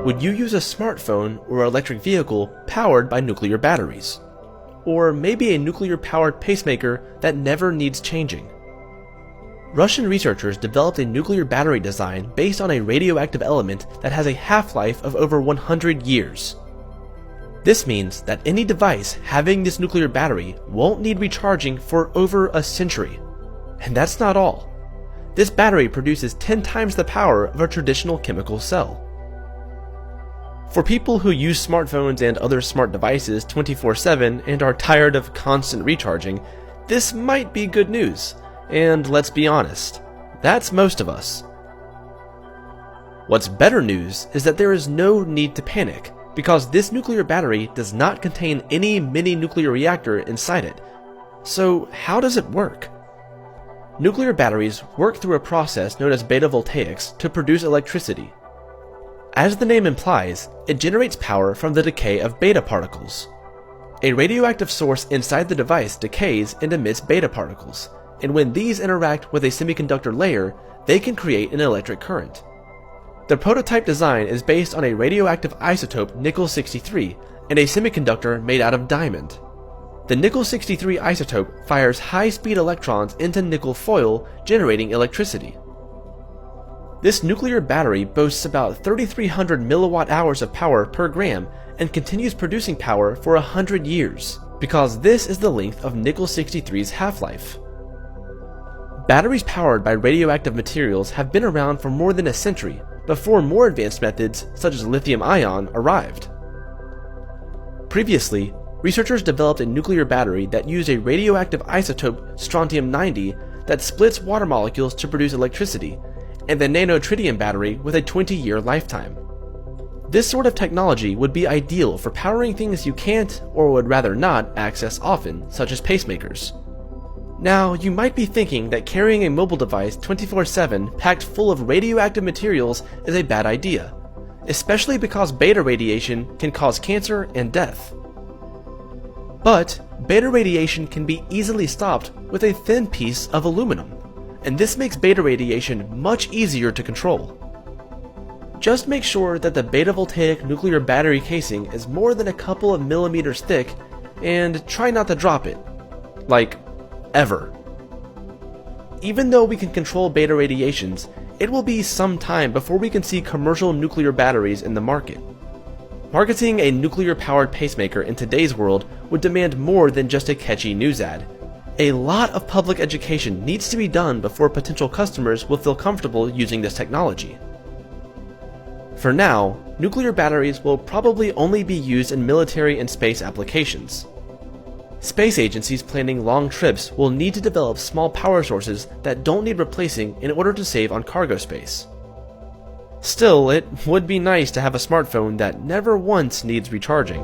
Would you use a smartphone or electric vehicle powered by nuclear batteries? Or maybe a nuclear-powered pacemaker that never needs changing? Russian researchers developed a nuclear battery design based on a radioactive element that has a half-life of over 100 years. This means that any device having this nuclear battery won't need recharging for over a century. And that's not all. This battery produces 10 times the power of a traditional chemical cell. For people who use smartphones and other smart devices 24/7 and are tired of constant recharging, this might be good news. And let's be honest, that's most of us. What's better news is that there is no need to panic, because this nuclear battery does not contain any mini nuclear reactor inside it. So how does it work? Nuclear batteries work through a process known as beta voltaics to produce electricity. As the name implies, it generates power from the decay of beta particles. A radioactive source inside the device decays and emits beta particles, and when these interact with a semiconductor layer, they can create an electric current. The prototype design is based on a radioactive isotope nickel-63 and a semiconductor made out of diamond. The nickel-63 isotope fires high-speed electrons into nickel foil, generating electricity. This nuclear battery boasts about 3,300 milliwatt-hours of power per gram and continues producing power for 100 years, because this is the length of nickel-63's half-life. Batteries powered by radioactive materials have been around for more than a century before more advanced methods such as lithium-ion arrived. Previously, researchers developed a nuclear battery that used a radioactive isotope strontium-90 that splits water molecules to produce electricity, and the nanotritium battery with a 20-year lifetime. This sort of technology would be ideal for powering things you can't or would rather not access often, such as pacemakers. Now, you might be thinking that carrying a mobile device 24/7 packed full of radioactive materials is a bad idea, especially because beta radiation can cause cancer and death. But beta radiation can be easily stopped with a thin piece of aluminum, and this makes beta radiation much easier to control. Just make sure that the beta voltaic nuclear battery casing is more than a couple of millimeters thick, and try not to drop it. Like, ever. Even though we can control beta radiations, it will be some time before we can see commercial nuclear batteries in the market. Marketing a nuclear-powered pacemaker in today's world would demand more than just a catchy news ad. A lot of public education needs to be done before potential customers will feel comfortable using this technology. For now, nuclear batteries will probably only be used in military and space applications. Space agencies planning long trips will need to develop small power sources that don't need replacing in order to save on cargo space. Still, it would be nice to have a smartphone that never once needs recharging.